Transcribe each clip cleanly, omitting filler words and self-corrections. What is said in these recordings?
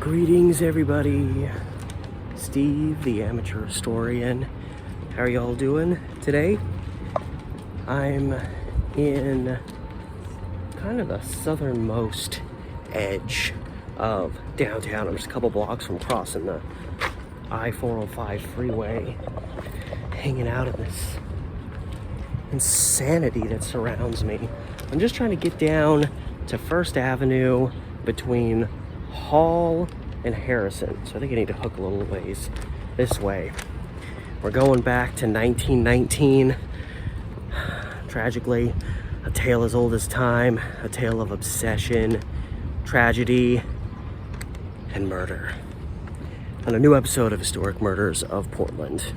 Greetings, everybody. Steve, the amateur historian. How are y'all doing today? I'm in kind of the southernmost edge of downtown. I'm just a couple blocks from crossing the I-405 freeway, hanging out in this insanity that surrounds me. I'm just trying to get down to First Avenue between Hall and Harrison. So I think I need to hook a little ways this way. We're going back to 1919. Tragically, a tale as old as time, a tale of obsession, tragedy, and murder. On a new episode of Historic Murders of Portland.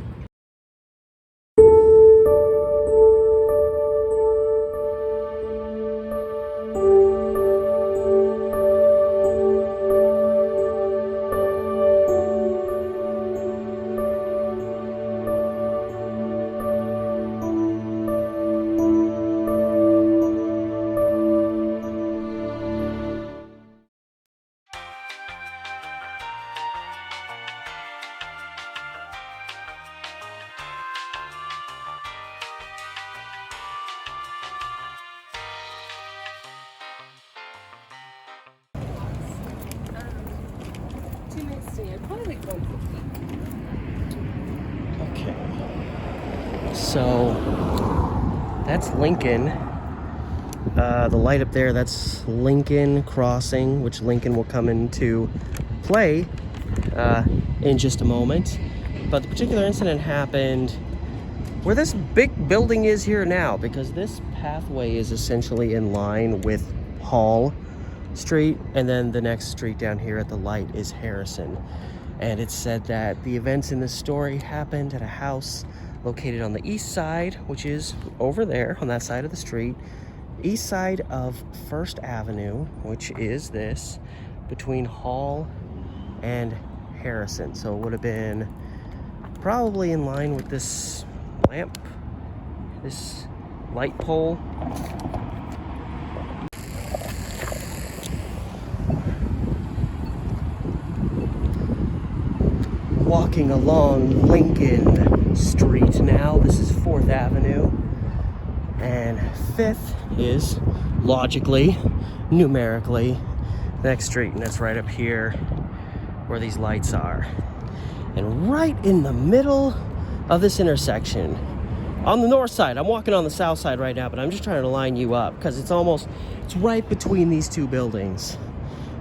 Okay, so that's Lincoln. The light up there, that's Lincoln Crossing, which Lincoln will come into play in just a moment. But the particular incident happened where this big building is here now, because this pathway is essentially in line with Hall Street, and then the next street down here at the light is Harrison. And it's said that the events in this story happened at a house located on the east side, which is over there on that side of the street, east side of First Avenue, which is this, between Hall and Harrison. So it would have been probably in line with this lamp, this light pole. Walking along Lincoln Street now. This is 4th Avenue. And 5th is, logically, numerically, the next street. And that's right up here where these lights are. And right in the middle of this intersection, on the north side, I'm walking on the south side right now, but I'm just trying to line you up because it's right between these two buildings.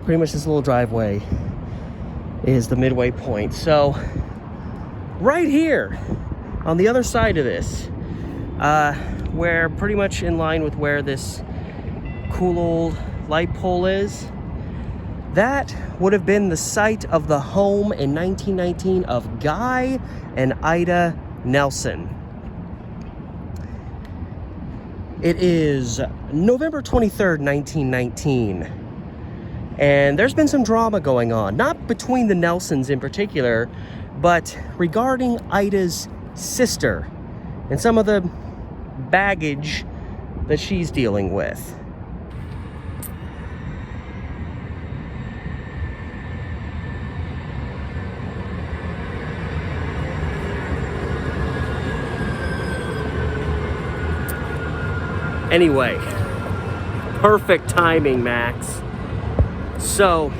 Pretty much this little driveway is the midway point. So right here on the other side of this, where pretty much in line with where this cool old light pole is, that would have been the site of the home in 1919 of Guy and Ida Nelson. It is November 23rd, 1919. And there's been some drama going on, not between the Nelsons in particular, but regarding Ida's sister and some of the baggage that she's dealing with. Anyway, perfect timing, Max. So,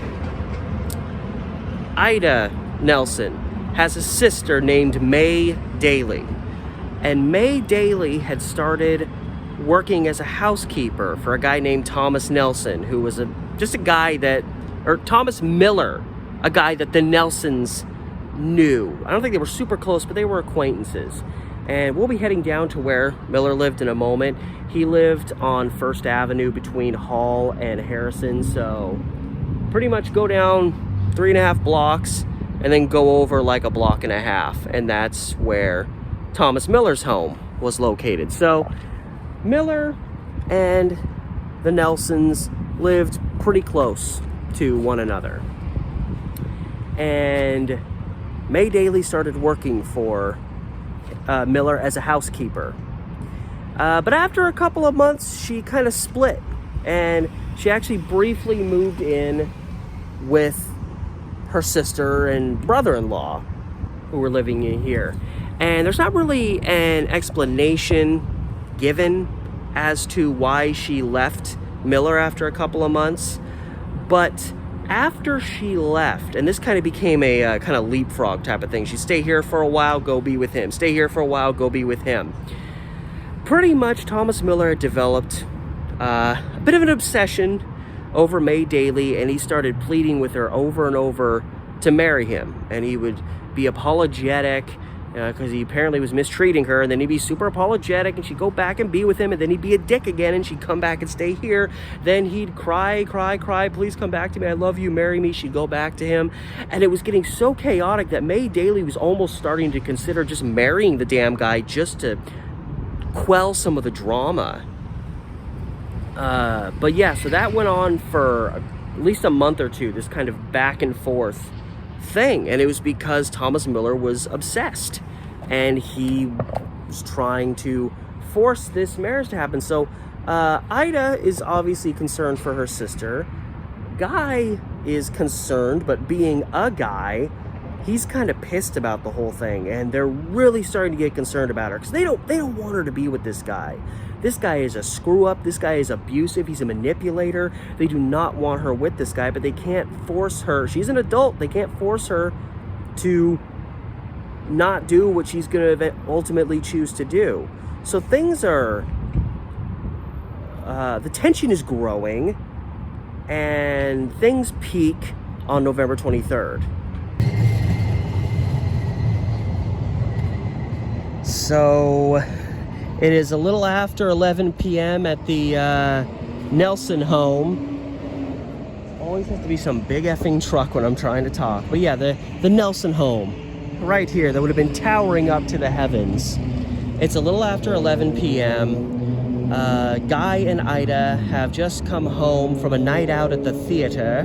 Ida Nelson has a sister named May Daly. And May Daly had started working as a housekeeper for a guy named Thomas Nelson, who was Thomas Miller, a guy that the Nelsons knew. I don't think they were super close, but they were acquaintances. And we'll be heading down to where Miller lived in a moment. He lived on First Avenue between Hall and Harrison, so pretty much go down 3.5 blocks and then go over like a block and a half, and that's where Thomas Miller's home was located. So Miller and the Nelsons lived pretty close to one another, and May Daly started working for Miller as a housekeeper. But after a couple of months, she kind of split, and she actually briefly moved in with her sister and brother-in-law who were living in here. And there's not really an explanation given as to why she left Miller after a couple of months. But after she left, and this kind of became a kind of leapfrog type of thing. She'd stay here for a while, go be with him. Stay here for a while, go be with him. Pretty much Thomas Miller had developed a bit of an obsession over May Daly, and he started pleading with her over and over to marry him. And he would be apologetic because he apparently was mistreating her, and then he'd be super apologetic, and she'd go back and be with him, and then he'd be a dick again, and she'd come back and stay here. Then he'd cry, please come back to me, I love you, marry me. She'd go back to him, and it was getting so chaotic that May Daly was almost starting to consider just marrying the damn guy just to quell some of the drama. But yeah, so that went on for at least a month or two, this kind of back and forth thing, and it was because Thomas Miller was obsessed and he was trying to force this marriage to happen. So Ida is obviously concerned for her sister. Guy is concerned, but being a guy, he's kind of pissed about the whole thing, and they're really starting to get concerned about her because they don't want her to be with this guy. This guy is a screw up. This guy is abusive. He's a manipulator. They do not want her with this guy, but they can't force her. She's an adult. They can't force her to not do what she's going to ultimately choose to do. So things are, the tension is growing, and things peak on November 23rd. So it is a little after 11 p.m. at the Nelson home. Always has to be some big effing truck when I'm trying to talk. But yeah, the Nelson home, right here, that would have been towering up to the heavens. It's a little after 11 p.m. Guy and Ida have just come home from a night out at the theater,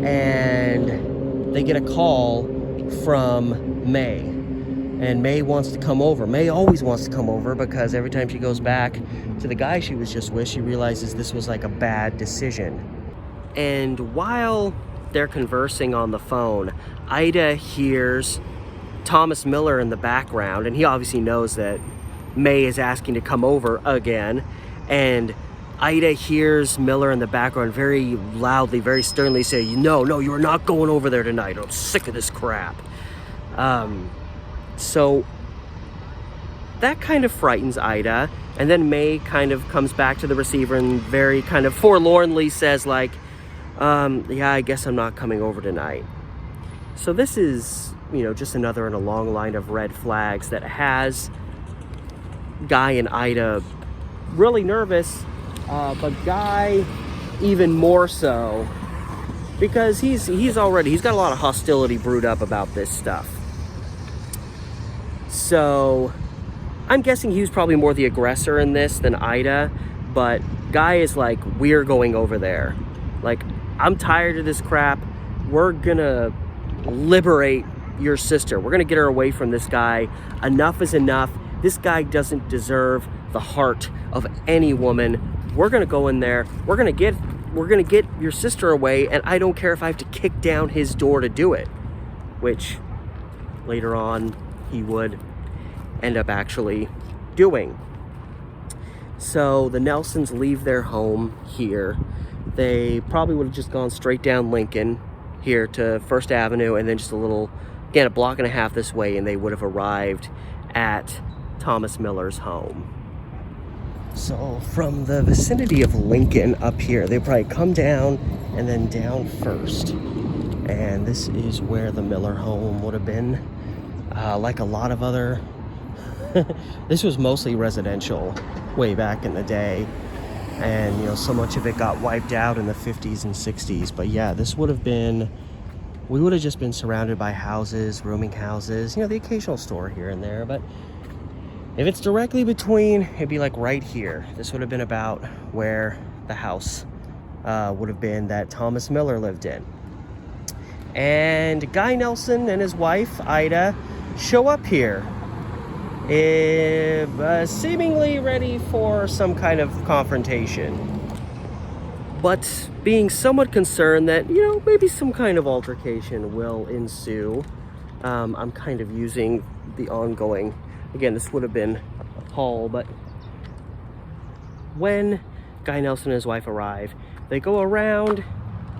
and they get a call from May. And May wants to come over. May always wants to come over because every time she goes back to the guy she was just with, she realizes this was like a bad decision. And while they're conversing on the phone, Ida hears Thomas Miller in the background, and he obviously knows that May is asking to come over again. And Ida hears Miller in the background very loudly, very sternly say, no, you are not going over there tonight. I'm sick of this crap. So that kind of frightens Ida, and then May kind of comes back to the receiver and very kind of forlornly says like, yeah, I guess I'm not coming over tonight. So this is, just another in a long line of red flags that has Guy and Ida really nervous, but Guy even more so because he's got a lot of hostility brewed up about this stuff. So I'm guessing he was probably more the aggressor in this than Ida, but Guy is like, we're going over there. Like, I'm tired of this crap. We're gonna liberate your sister. We're gonna get her away from this guy. Enough is enough. This guy doesn't deserve the heart of any woman. We're gonna go in there. We're gonna get your sister away, and I don't care if I have to kick down his door to do it. Which later on he would end up actually doing. So the Nelsons leave their home here. They probably would have just gone straight down Lincoln here to First Avenue, and then just a block and a half this way, and they would have arrived at Thomas Miller's home. So from the vicinity of Lincoln up here, they probably come down and then down First. And this is where the Miller home would have been. Like a lot of other, this was mostly residential way back in the day, and so much of it got wiped out in the 50s and 60s. But yeah, this would have been, we would have just been surrounded by houses, rooming houses, the occasional store here and there. But if it's directly between, it'd be like right here. This would have been about where the house would have been that Thomas Miller lived in. And Guy Nelson and his wife Ida show up here, seemingly ready for some kind of confrontation. but being somewhat concerned that, you know, maybe some kind of altercation will ensue, I'm kind of using the ongoing, again, this would have been Hall, but when Guy Nelson and his wife arrive, they go around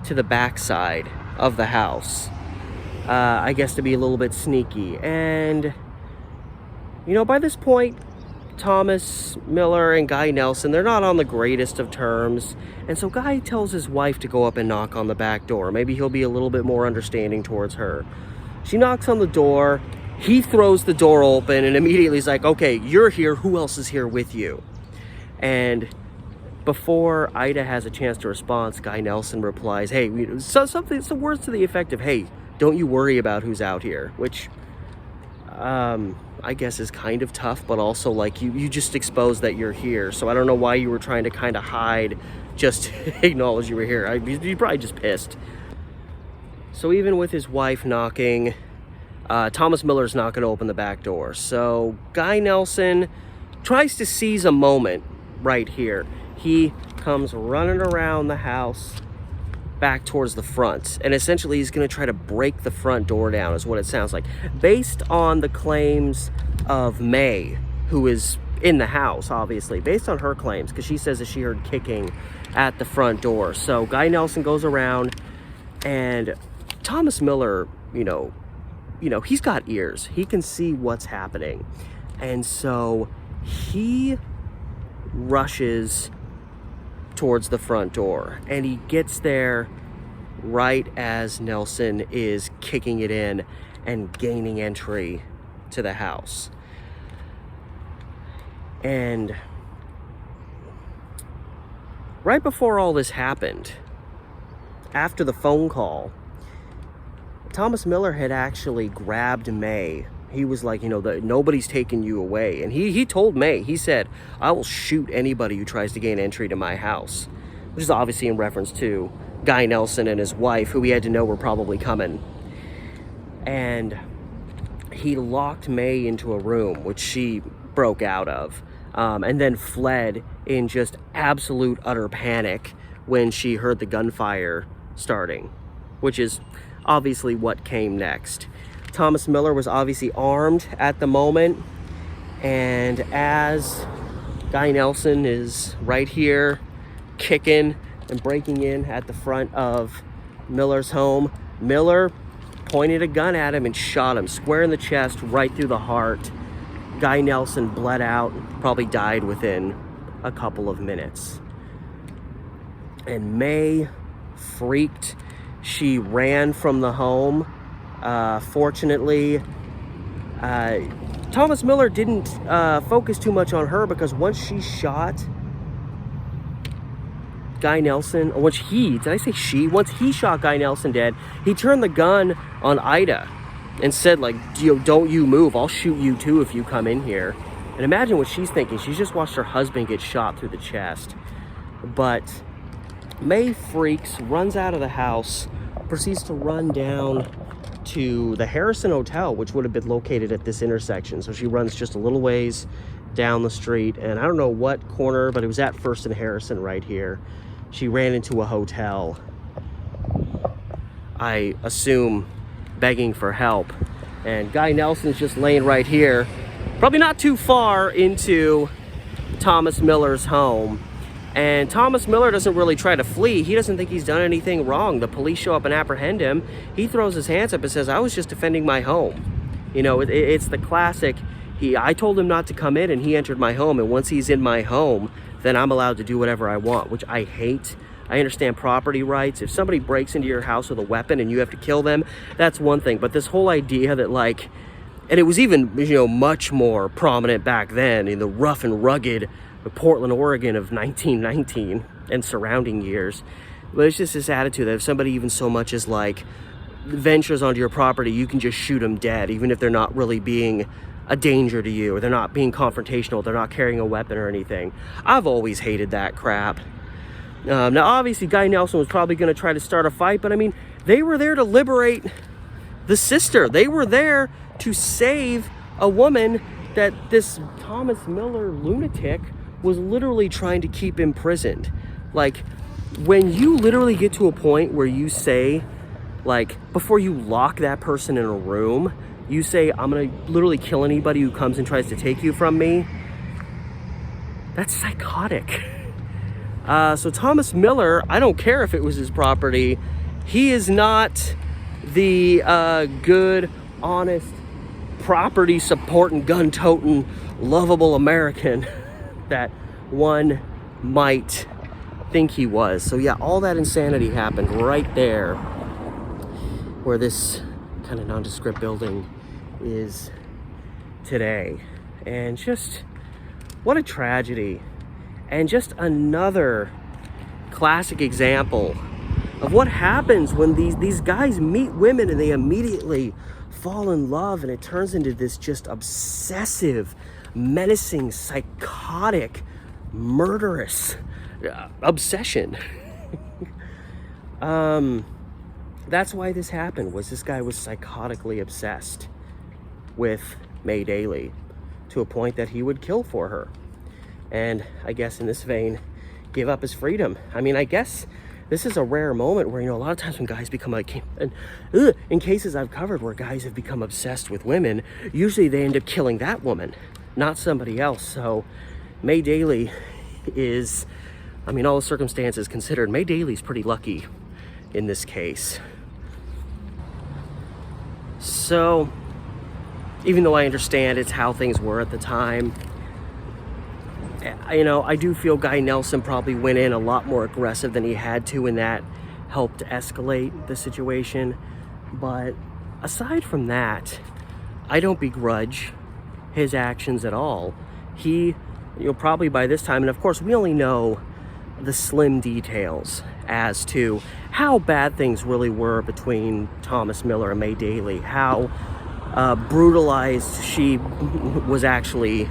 to the backside of the house, I guess to be a little bit sneaky. And, you know, by this point, Thomas Miller and Guy Nelson, they're not on the greatest of terms. And so Guy tells his wife to go up and knock on the back door. Maybe he'll be a little bit more understanding towards her. She knocks on the door. He throws the door open and immediately is like, okay, you're here. Who else is here with you? And before Ida has a chance to respond, Guy Nelson replies, hey, some words to the effect of, hey, don't you worry about who's out here, which I guess is kind of tough, but also like you just exposed that you're here. So I don't know why you were trying to kind of hide, just acknowledge you were here. You're probably just pissed. So even with his wife knocking, Thomas Miller's not going to open the back door. So Guy Nelson tries to seize a moment right here. He comes running around the house back towards the front, and essentially he's going to try to break the front door down, is what it sounds like, based on the claims of May, who is in the house, obviously, based on her claims, because she says that she heard kicking at the front door. So Guy Nelson goes around, and Thomas Miller, you know, he's got ears. He can see what's happening, and so he rushes towards the front door, and he gets there right as Nelson is kicking it in and gaining entry to the house. And right before all this happened, after the phone call, Thomas Miller had actually grabbed May. He was like, you know, nobody's taking you away. And he told May, he said, I will shoot anybody who tries to gain entry to my house. Which is obviously in reference to Guy Nelson and his wife, who he had to know were probably coming. And he locked May into a room, which she broke out of, and then fled in just absolute utter panic when she heard the gunfire starting, which is obviously what came next. Thomas Miller was obviously armed at the moment, and as Guy Nelson is right here kicking and breaking in at the front of Miller's home, Miller pointed a gun at him and shot him square in the chest, right through the heart. Guy Nelson bled out, probably died within a couple of minutes. And May freaked. She ran from the home. Fortunately, Thomas Miller didn't focus too much on her, because once she shot Guy Nelson, or once he shot Guy Nelson dead, he turned the gun on Ida and said, like, don't you move, I'll shoot you too if you come in here. And imagine what she's thinking. She's just watched her husband get shot through the chest. But May freaks, runs out of the house, proceeds to run down to the Harrison Hotel, which would have been located at this intersection. So she runs just a little ways down the street, and I don't know what corner, but it was at First and Harrison right here. She ran into a hotel, I assume begging for help, and Guy Nelson's just laying right here, probably not too far into Thomas Miller's home. And Thomas Miller doesn't really try to flee. He doesn't think he's done anything wrong. The police show up and apprehend him. He throws his hands up and says, I was just defending my home. You know, it's the classic, I told him not to come in, and he entered my home, and once he's in my home, then I'm allowed to do whatever I want, which I hate. I understand property rights. If somebody breaks into your house with a weapon and you have to kill them, that's one thing. But this whole idea that, like, and it was even, you know, much more prominent back then in the rough and rugged Portland, Oregon of 1919 and surrounding years. But it's just this attitude that if somebody even so much as like ventures onto your property, you can just shoot them dead, even if they're not really being a danger to you, or they're not being confrontational, they're not carrying a weapon or anything. I've always hated that crap. Now, obviously, Guy Nelson was probably going to try to start a fight, but I mean, they were there to liberate the sister. They were there to save a woman that this Thomas Miller lunatic was literally trying to keep imprisoned. Like, when you literally get to a point where you say, like, before you lock that person in a room, you say, I'm gonna literally kill anybody who comes and tries to take you from me, that's psychotic. So Thomas Miller, I don't care if it was his property, he is not the good, honest, property supporting, gun toting, lovable American that one might think he was. So yeah, all that insanity happened right there where this kind of nondescript building is today. And just what a tragedy. And just another classic example of what happens when these guys meet women and they immediately fall in love, and it turns into this just obsessive, menacing, psychotic, murderous obsession. That's why this happened, was this guy was psychotically obsessed with May Daly to a point that he would kill for her. And I guess in this vein, give up his freedom. I mean, I guess this is a rare moment where, a lot of times when guys become like, in cases I've covered where guys have become obsessed with women, usually they end up killing that woman, not somebody else. So May Daly is, all the circumstances considered, May Daly's pretty lucky in this case. So even though I understand it's how things were at the time, I do feel Guy Nelson probably went in a lot more aggressive than he had to, and that helped escalate the situation. But aside from that, I don't begrudge his actions at all. He, probably by this time, and of course we only know the slim details as to how bad things really were between Thomas Miller and May Daly, how brutalized she was actually,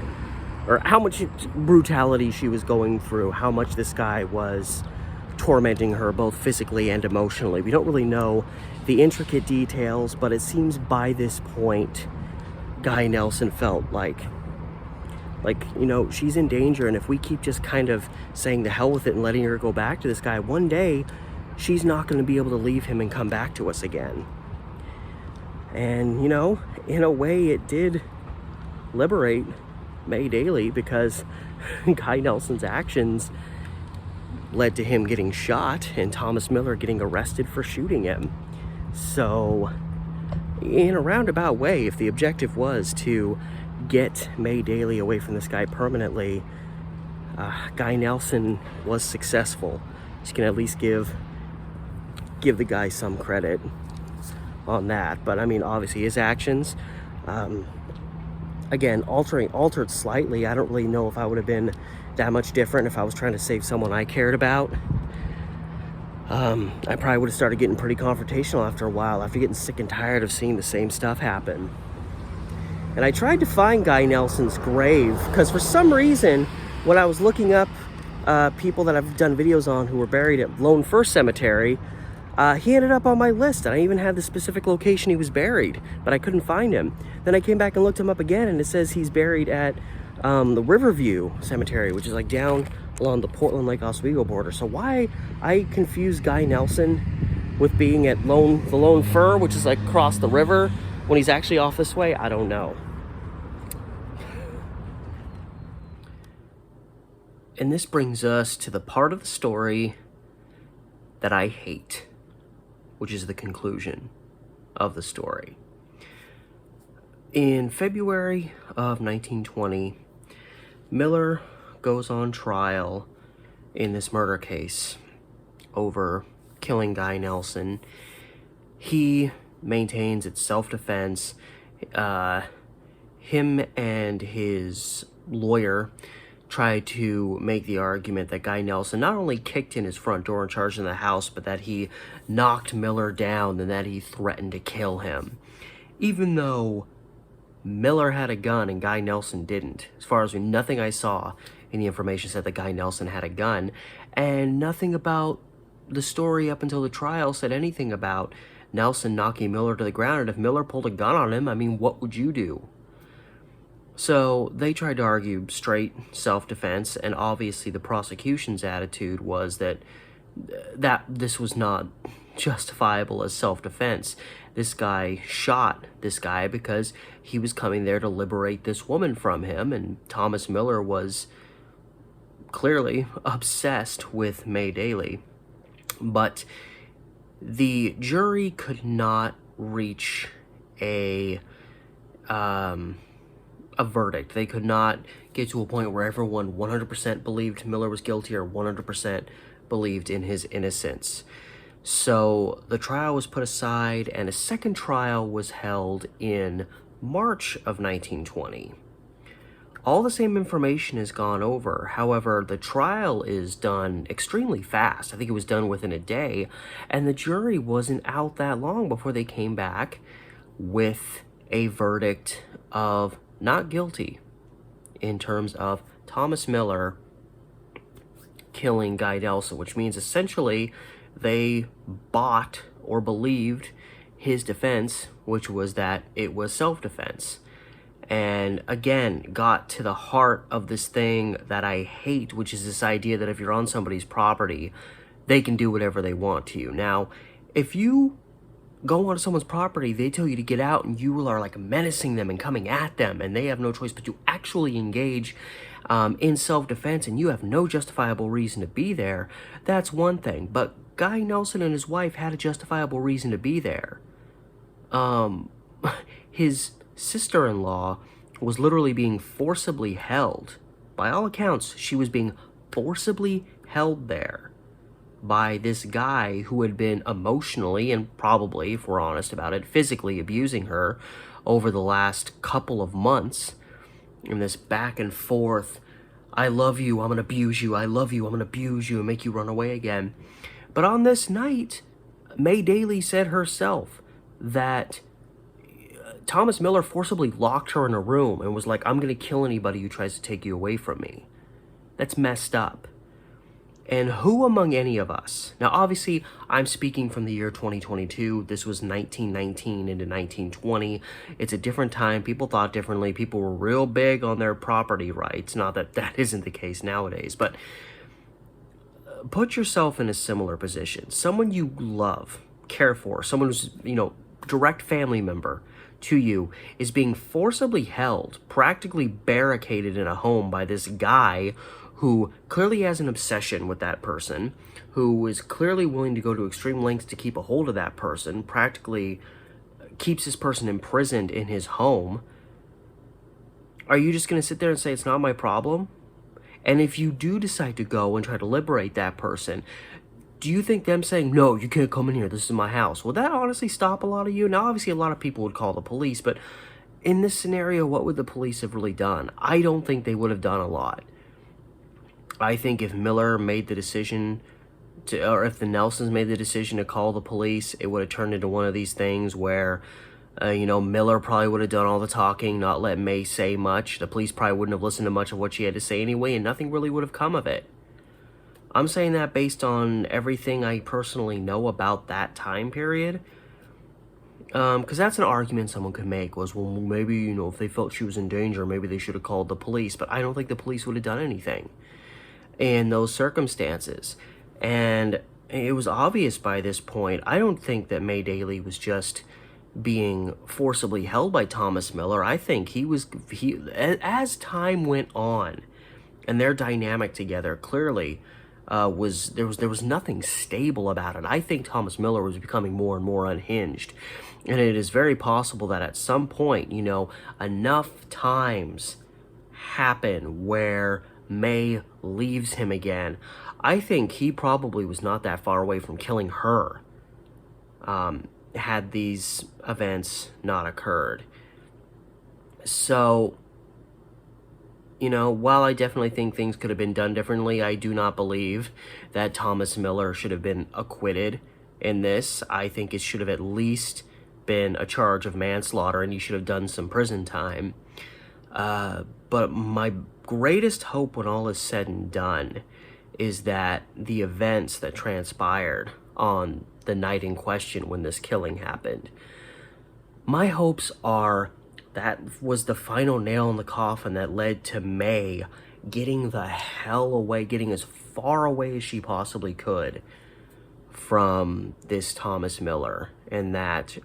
or how much brutality she was going through, how much this guy was tormenting her both physically and emotionally. We don't really know the intricate details, but it seems by this point Guy Nelson felt like she's in danger, and if we keep just kind of saying the hell with it and letting her go back to this guy, one day she's not going to be able to leave him and come back to us again. And in a way it did liberate May Daly, because Guy Nelson's actions led to him getting shot and Thomas Miller getting arrested for shooting him. So in a roundabout way, if the objective was to get May Daly away from this guy permanently, Guy Nelson was successful. Just can at least give the guy some credit on that. But obviously his actions, again, altered slightly. I don't really know if I would have been that much different if I was trying to save someone I cared about. I probably would have started getting pretty confrontational after a while, after getting sick and tired of seeing the same stuff happen. And I tried to find Guy Nelson's grave, because for some reason, when I was looking up people that I've done videos on who were buried at Lone Fir Cemetery, he ended up on my list, and I even had the specific location he was buried, but I couldn't find him. Then I came back and looked him up again, and it says he's buried at the Riverview Cemetery, which is like down along the Portland Lake Oswego border. So why I confused Guy Nelson with being at the Lone Fir, which is like across the river, when he's actually off this way, I don't know. And this brings us to the part of the story that I hate, which is the conclusion of the story. In February of 1920, Miller goes on trial in this murder case over killing Guy Nelson. He maintains it's self-defense. Him and his lawyer tried to make the argument that Guy Nelson not only kicked in his front door and charged in the house, but that he knocked Miller down and that he threatened to kill him. Even though Miller had a gun and Guy Nelson didn't. As far as nothing I saw in the information said that Guy Nelson had a gun, and nothing about the story up until the trial said anything about Nelson knocking Miller to the ground. And if Miller pulled a gun on him, what would you do? So they tried to argue straight self-defense, and obviously the prosecution's attitude was that that this was not justifiable as self-defense. This guy shot this guy because he was coming there to liberate this woman from him, and Thomas Miller was clearly obsessed with May Daly. But the jury could not reach a verdict. They could not get to a point where everyone 100% believed Miller was guilty or 100% believed in his innocence. So the trial was put aside, and a second trial was held in March of 1920. All the same information has gone over. However, the trial is done extremely fast. I think it was done within a day, and the jury wasn't out that long before they came back with a verdict of not guilty in terms of Thomas Miller killing Guy Nelson, which means essentially they bought or believed his defense, which was that it was self-defense. And again, got to the heart of this thing that I hate, which is this idea that if you're on somebody's property, they can do whatever they want to you. Now, if you go onto someone's property, they tell you to get out, and you are like menacing them and coming at them, and they have no choice but to actually engage in self-defense, and you have no justifiable reason to be there, that's one thing. But Guy Nelson and his wife had a justifiable reason to be there. His sister-in-law was literally being forcibly held. By all accounts, she was being forcibly held there by this guy who had been emotionally and probably, if we're honest about it, physically abusing her over the last couple of months. In this back and forth, I love you, I'm going to abuse you, I love you, I'm going to abuse you and make you run away again. But on this night, May Daly said herself that Thomas Miller forcibly locked her in a room and was like, I'm going to kill anybody who tries to take you away from me. That's messed up. And who among any of us, now obviously I'm speaking from the year 2022, this was 1919 into 1920, it's a different time, people thought differently, people were real big on their property rights, not that that isn't the case nowadays, but put yourself in a similar position. Someone you love, care for, someone who's, direct family member to you is being forcibly held, practically barricaded in a home by this guy who clearly has an obsession with that person, who is clearly willing to go to extreme lengths to keep a hold of that person, practically keeps this person imprisoned in his home. Are you just going to sit there and say, it's not my problem? And if you do decide to go and try to liberate that person, do you think them saying, no, you can't come in here, this is my house, will that honestly stop a lot of you? Now, obviously, a lot of people would call the police, but in this scenario, what would the police have really done? I don't think they would have done a lot. I think if Miller made the decision to, or if the Nelsons made the decision to call the police, it would have turned into one of these things where, Miller probably would have done all the talking, not let May say much. The police probably wouldn't have listened to much of what she had to say anyway, and nothing really would have come of it. I'm saying that based on everything I personally know about that time period. Because that's an argument someone could make, was, well, maybe, if they felt she was in danger, maybe they should have called the police. But I don't think the police would have done anything in those circumstances. And it was obvious by this point. I don't think that May Daly was just being forcibly held by Thomas Miller. I think as time went on and their dynamic together clearly there was nothing stable about it. I think Thomas Miller was becoming more and more unhinged. And it is very possible that at some point, enough times happen where May leaves him again. I think he probably was not that far away from killing her, had these events not occurred. So, while I definitely think things could have been done differently, I do not believe that Thomas Miller should have been acquitted in this. I think it should have at least been a charge of manslaughter, and he should have done some prison time. But my greatest hope when all is said and done is that the events that transpired on the night in question when this killing happened, my hopes are that was the final nail in the coffin that led to May getting the hell away, getting as far away as she possibly could from this Thomas Miller, and that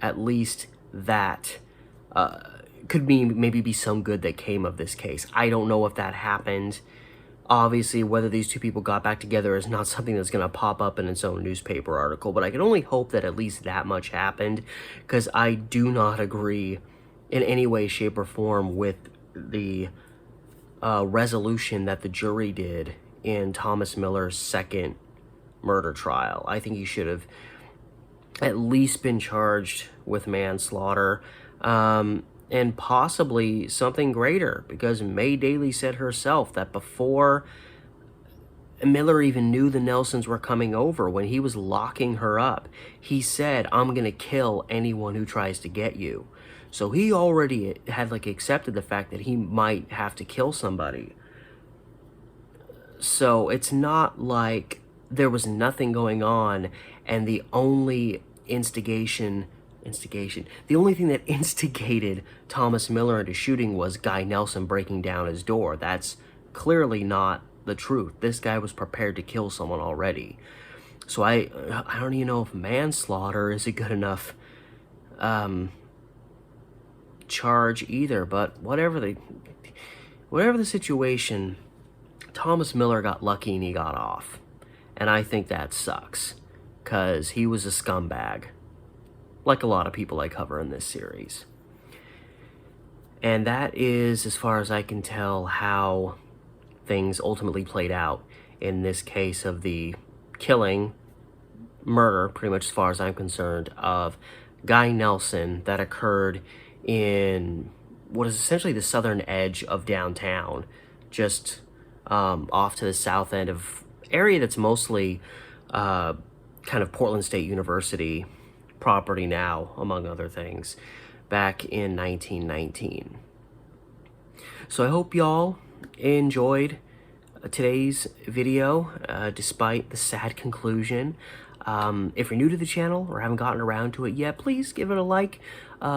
at least that could maybe be some good that came of this case. I don't know if that happened. Obviously, whether these two people got back together is not something that's going to pop up in its own newspaper article, but I can only hope that at least that much happened, because I do not agree in any way, shape, or form with the resolution that the jury did in Thomas Miller's second murder trial. I think he should have at least been charged with manslaughter, and possibly something greater, because May Daly said herself that before Miller even knew the Nelsons were coming over, when he was locking her up, he said, "I'm gonna kill anyone who tries to get you." So he already had like accepted the fact that he might have to kill somebody. So it's not like there was nothing going on, and the only the only thing that instigated Thomas Miller into shooting was Guy Nelson breaking down his door. That's clearly not the truth. This guy was prepared to kill someone already. So I don't even know if manslaughter is a good enough charge either, but whatever the situation, Thomas Miller got lucky and he got off. And I think that sucks, because he was a scumbag, like a lot of people I cover in this series. And that is, as far as I can tell, how things ultimately played out in this case of the murder, pretty much as far as I'm concerned, of Guy Nelson, that occurred in what is essentially the southern edge of downtown, just off to the south end of area that's mostly kind of Portland State University property now, among other things, back in 1919. So I hope y'all enjoyed today's video, despite the sad conclusion. If you're new to the channel or haven't gotten around to it yet, please give it a like,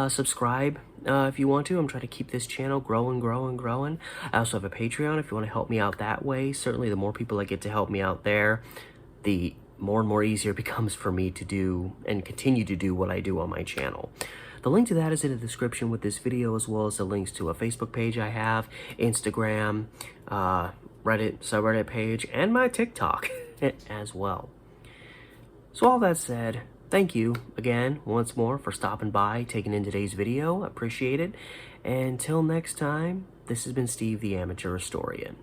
subscribe if you want to. I'm trying to keep this channel growing. I also have a Patreon if you want to help me out that way. Certainly the more people that get to help me out there, the more and more easier it becomes for me to do and continue to do what I do on my channel. The link to that is in the description with this video, as well as the links to a Facebook page I have, Instagram, Reddit, subreddit page, and my TikTok as well. So all that said, thank you again once more for stopping by, taking in today's video. I appreciate it. And until next time, this has been Steve the Amateur Historian.